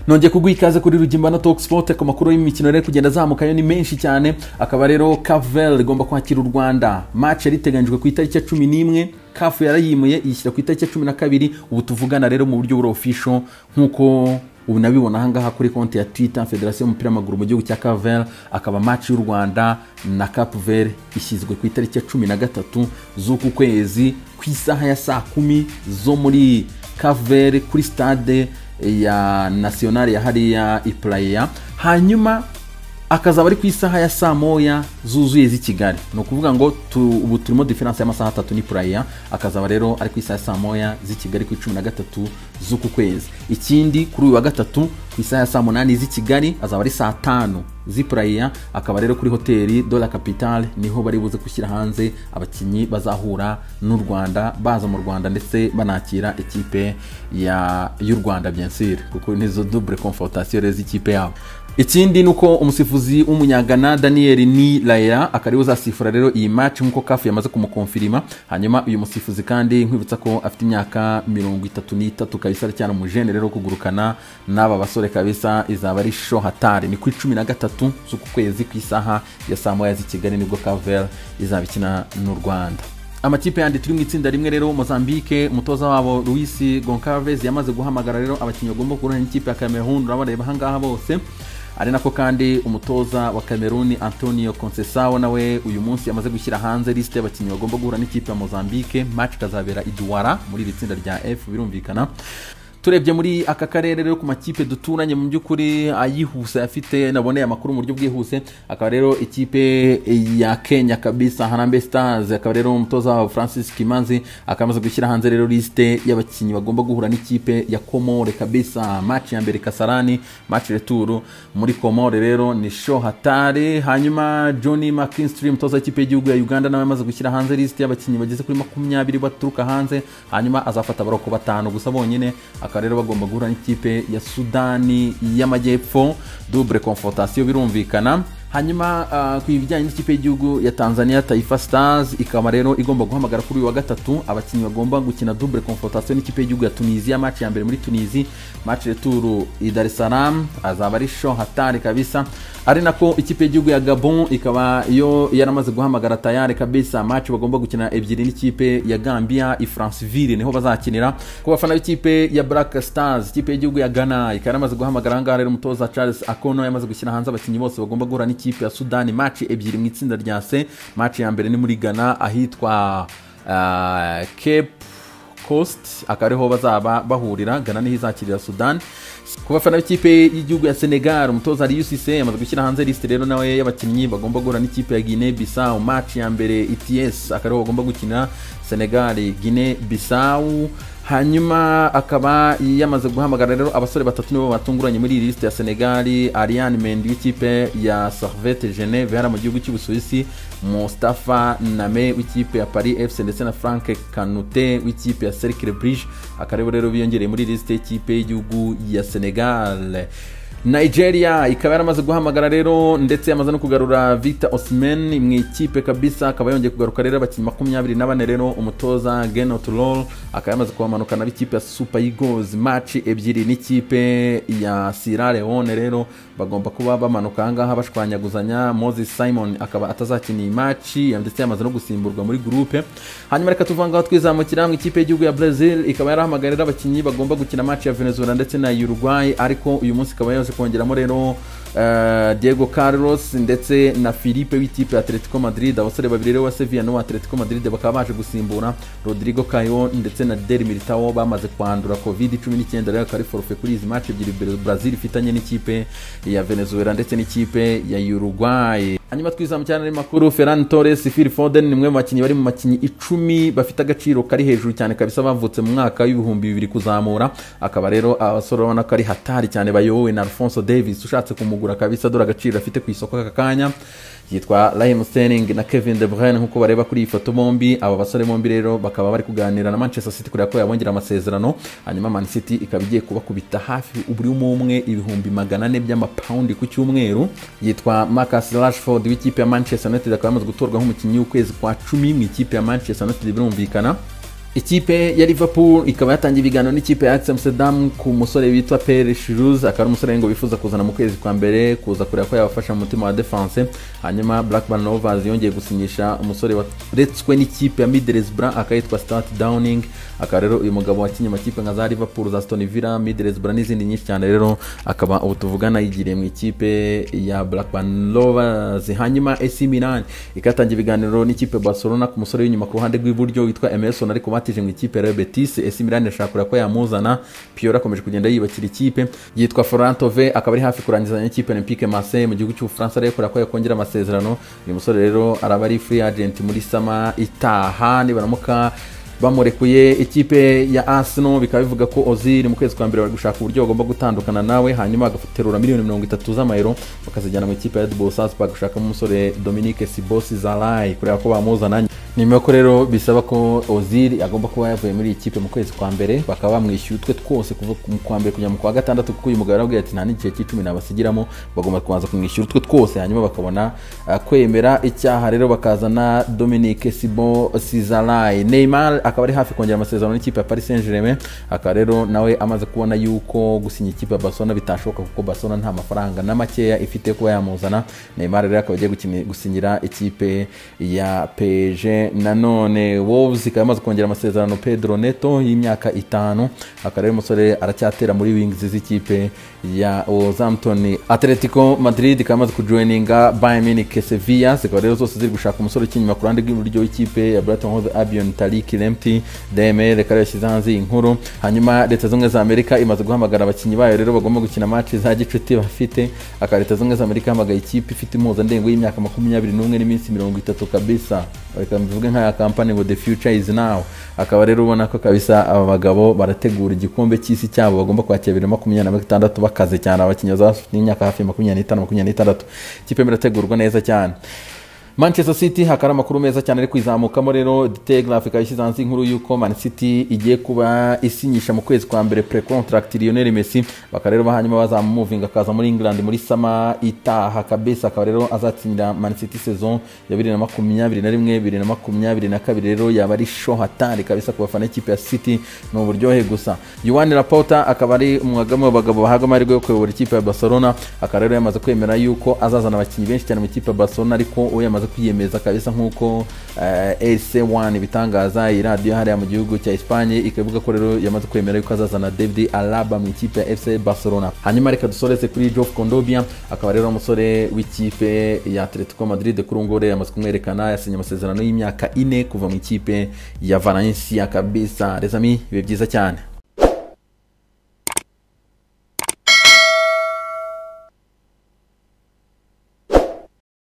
nongeye kuguha ikaze kuri Rugimbana Talk Sport. Amakuru y'imikino rero kugenda azamukayo ni menshi cyane. Akaba rero Cavel igomba kwakira u Rwanda. Match yari iteganyijwe ku itariki ya 11, CAF yarayimuye yishyira ku itariki ya 12. Ubu tuvugana rero mu buryo buri official nkuko ubu nabibona ahangaha kuri konti ya Twitter Federation y'umupira w'amaguru mu gihugu cya Cavel. Akaba match y'u Rwanda na Cape Verde ishyizwe ku itariki ya 13 z'uku kwezi ku isaha ya saa 10 zo muri Cape Verde kuri stade ya National ya hariya Iplaya. Hanyuma akazaba ari ku isaha ya saa moya zuzuye z'i Kigali. No kuvuga ngo ubu turimo difference y'amasaha 3 ni Playa. Akazaba rero ari ku isaha ya saa moya z'i Kigali ku 13 z'uku kwezi. Ikindi kuri uyu wa gatatu ku isaha ya saa 8 z'i Kigali azaba ari saa 5 z'i Playa. Akaba rero kuri hoteli de la Capitale niho bari buze gushyira hanze abakinyi bazahura n'u Rwanda, baza mu Rwanda ndetse banakira ekipe y'u Rwanda bien sûr, kuko nizo double confrontation rezi ikipe yabo. Ikindi nuko umusifuzi w'umunyagana Daniel Nilaya akari uzasifura rero iyi match nkuko CAF yamaze kumukonfirima. Hanyuma uyu musifuzi kandi nkwibutsa ko afite imyaka 33 kabisa cyane mu jeune rero kugurukana n'aba basore kabisa. Izaba ari show hatari ni ku 13 z'uku kwezi ku isaha ya saa moya z'i Kigali nibwo Cavel izabikina n'u Rwanda. Amakipe yandi turi mu itsinda rimwe rero Mozambique, umutoza wabo Luis Goncalves yamaze guhamagara rero abakinnyi bagomba kurana n'ikipe ya Cameroon. Urabareba hangaha bose. Ari nako kandi umutoza wa Cameroon Antonio Conceição nawe uyu munsi yamaze gushyira hanze liste y'abakinnyi bagomba guhura n'ikipe ya Mozambique. Match kazabera i Douala muri iri tsinda rya F birumvikana. Turebye muri aka karere rero ku makipe duturanye mu by'ukuri ayihuse yafite naboneye amakuru mu buryo bwihuse. Akaba rero ikipe ya Kenya kabisa Harambee Stars, akaba rero umutoza wa Francis Kimanzi akamaze gushyira hanze rero liste y'abakinnyi bagomba guhura n'ikipe ya Comore kabisa. Match ya mbere Kasarani, match retour muri Comore rero ni show hatari. Hanyuma Johnny McKinstry umutoza w'ikipe y'igihugu ya Uganda nawe amaze gushyira hanze liste y'abakinnyi bageze kuri 20 baturuka hanze. Hanyuma azafata baroko 5 gusa bonyine. Akaba rero bagomba guhura n'ikipe ya Sudani y'Amajyepfo, double confrontation birumvikana. Hanyuma ku bijyanye n'ikipe y'igihugu ya Tanzania Taifa Stars ikaba rero igomba guhamagara kuri uyu wa gatatu abakinnyi bagomba gukina double confrontation n'ikipe y'igihugu ya Tunisia. Match ya mbere muri Tunisia, match retour i Dar es Salaam, azaba ari show hatari kabisa. Ari nako ikipe y'igihugu ya Gabon ikaba iyo yaramaze guhamagara tayari kabisa. Match bagomba gukina ebyiri n'ikipe ya Gambia i Franceville niho bazakinira. Ku bafana b'ikipe ya Black Stars ikipe y'igihugu ya Ghana ikaba yaramaze guhamagara hangaha rero umutoza Charles Akono yamaze gushyira hanze abakinnyi bose bagomba guhura ikipe ya Sudani. Match ebyiri mu itsinda rya C. Match ya mbere ni muri Ghana ahitwa Cape Coast, akariho bazaba bahurira. Ghana niho izakirira Sudan. Ku bafana b'ikipe y'igihugu ya Senegal umutoza Aliou Cissé yamaze gushyira hanze liste rero nawe y'abakinnyi bagomba guhura n'ikipe ya Guinea Bissau. Match ya mbere ETS akariho bagomba gukina Senegal Guinea Bissau. Hanyuma akaba yamaze guhamagara rero abasore batatu nibo batunguranye muri liste ya Senegal: Ariane Mendy w'ikipe ya Servette Genève hara mu gihugu cy'Ubusuwisi, Mostafa Name w'ikipe ya Paris FC ndetse na Franck Kanouté w'ikipe ya Cercle Brugge. Akarebo rero biyongereye muri liste y'ikipe y'igihugu ya Senegal. Nigeria ikaba yaramaze guhamagara rero ndetse yamaze no kugarura Victor Osimhen mu ikipe kabisa. Akaba yongeye kugaruka rero abakinnyi 24 rero umutoza Gennaro Roll akaba yamaze kuhamanuka na ikipe ya Super Eagles. Match ebyiri n'ikipe ya Sierra Leone rero bagomba kuba bamanuka hangaha bashwanyaguzanya. Moses Simon akaba atazakina iyi match ndetse yamaze no gusimburwa muri groupe. Hanyuma reka tuvangaho twizamukira mu ikipe y'igihugu ya Brazil ikaba yarahamagarira abakinnyi bagomba gukina match ya Venezuela ndetse na Uruguay, ariko uyu munsi ikaba yose kongeramo rero Diego Carlos ndetse na Felipe w'ikipe ya Atletico Madrid. Abasore babiri rero wa Sevilla no Atletico Madrid bakaba baje gusimbura Rodrigo Caio ndetse na Del Militao bamaze kwandura COVID-19 rero akari forfait kuri izi match ebyiri Brazil ifitanye n'ikipe ya Venezuela ndetse n'ikipe ya Uruguay. Hanyuma twizamukira ari makuru Ferran Torres, Phil Foden nimwe mu bakinnyi bari mu makinnyi 10 bafite agaciro kari hejuru cyane kabisa bavutse mu mwaka w'ibihumbi 2000 kuzamura. Akaba rero abasore ubona ko ari hatari cyane bayobowe na Alphonso Davies ushatse kumugura kabisa dore agaciro afite ku isoko aka kanya. Yitwa Raheem Sterling na Kevin De Bruyne nkuko bareba kuri iyi foto bombi. Aba basore bombi rero bakaba bari kuganira na Manchester City kuri ko yabongera amasezerano. Hanyuma Man City ikaba igiye kubakubita hafi uburi umwe ibihumbi 400 by'amapaundi ku cyumweru. Yitwa Marcus Rashford w'ikipe ya Manchester United akaba yamaze gutorwa nk'umukinnyi w'ukwezi kwa 10 mu ikipe ya Manchester United birumvikana. ikipe ya Liverpool ikaba yatangiye ibiganiro n'ikipe ya Ajax Amsterdam ku musore witwa Pierre Schurz, akaba ari umusore ngo bifuza kuzana mu kwezi kwa mbere kuza kureba ko yabafasha mu mutima wa defense. Hanyuma Blackburn Rovers yongeye gusinyisha umusore waretswe n'ikipe ya Middlesbrough akayitwa Stuart Downing. Akaba rero uyu mugabo wakinye amakipe nka za Liverpool, za Aston Villa, Middlesbrough n'izindi nyinshi cyane, rero akaba ubu tuvugana yigiriye mu ikipe ya Blackburn Rovers. Hanyuma AC Milan ikatangiye ibiganiro n'ikipe Barcelona ku musore w'inyuma ku ruhande rw'iburyo witwa Emerson, ariko batije mu ikipe ya Real Betis. AC Milan yashaka ko yamuzana. Piora akomeje kugenda yibakira ikipe yitwa Florent Thauvin, akaba ari hafi kurangizanya n'ikipe Olympique Marseille mu gihugu cy'Ubufaransa, ariko ko yakongera amasezerano. Uyu musore rero araba ari free agent muri sama itaha nibaramuka bamurekuye. Ikipe ya Arsenal bikaba bivuga ko Ozil mu kwezi kwa mbere bari gushaka uburyo bagomba gutandukana nawe, hanyuma agaterura miliyoni 30 z'amayero bakazijyana mu ikipe ya Red Bull Salzburg gushaka umusore Dominique Szoboszlai kureba ko bamuzana. Nyuma ko rero bisaba ko Ozil agomba kuba yavuye muri ikipe mu kwezi kwa mbere, bakaba bamwishyuye utwe twose kuva mu kwa mbere kujya mu kwa gatandatu, kuko uyu mugabo yarabwiye ati nta n'igihe cy'icumi nabasigiramo, bagomba kubanza kumwishyura utwe twose hanyuma bakabona kwemera icyaha, rero bakazana Dominique Szoboszlai. Neymar akaba ari hafi kongera amasezerano n'ikipe ya Paris Saint-Germain, akaba rero nawe amaze kubona yuko gusinya ikipe ya Barcelona bitashoboka kuko Barcelona nta mafaranga na makeya ifite kuba yamuzana. Neymar rero akaba agiye gusinyira ikipe ya PSG. Nanone Wolves ikaba yamaze kongera amasezerano Pedro Neto y'imyaka 5, akaba rero umusore aracyatera muri wings z'ikipe ya Southampton. Atletico Madrid ikaba yamaze kujoininga Bayern Munich Sevilla, zikaba rero zose ziri gushaka umusore ukinyuma ku ruhande rw'iburyo w'ikipe ya Brighton Hove Albion Tariq Lamptey. DMR kare yashyize hanze inkuru. Hanyuma Leta Zunze za Amerika imaze guhamagara abakinnyi bayo rero bagomba gukina match za gicuti bafite, akaba Leta Zunze za Amerika hamagaye ikipe ifite impuzandengo y'imyaka 21 n'iminsi 30 kabisa, reka mbivuge nk'aya kampani ngo the future is now. Akaba rero ubona ko kabisa aba bagabo barategura igikombe cy'isi cyabo bagomba kwakira 2026 bakaze cyane, abakinnyi bafite imyaka hafi 25-26 ikipe birategurwa neza cyane. Manchester City hakara amakuru meza cyane ari kwizamukamo, rero The Telegraph ikayishyize hanze inkuru yuko Man City igiye kuba isinyisha mu kwezi kwa mbere pre-contract Lionel Messi, bakarero bahanyuma bazamuvinga akaza muri England muri sama itaha kabisa, akaba rero azatsinda Man City saison ya 2021-2022, rero yaba ari show hatari kabisa ku bafana ikipe ya City no buryohe gusa. Joan Laporta akaba ari umwagamo w'abagabo bahaga amahirwe yo kuyobora ikipe ya Barcelona, akaba rero yamaze kwemera yuko azazana abakinnyi benshi cyane mu ikipe ya Barcelona, ariko uwo yamaze kwiyemeza kabisa nk'uko AC1 bitangaza iradiyo hariya mu gihugu cya Espagne ikavuga ko rero yamaze kwemera yuko azazana David Alaba mu ikipe ya FC Barcelona. Hanyuma reka dusoreze kuri Geoff Kondogbia, akaba rero umusore w'ikipe ya Atletico Madrid kuri ngore yamaze kumwerekana yasinye amasezerano y'imyaka 4 kuva mu ikipe ya Valencia kabisa. Les amis, bibe byiza cyane.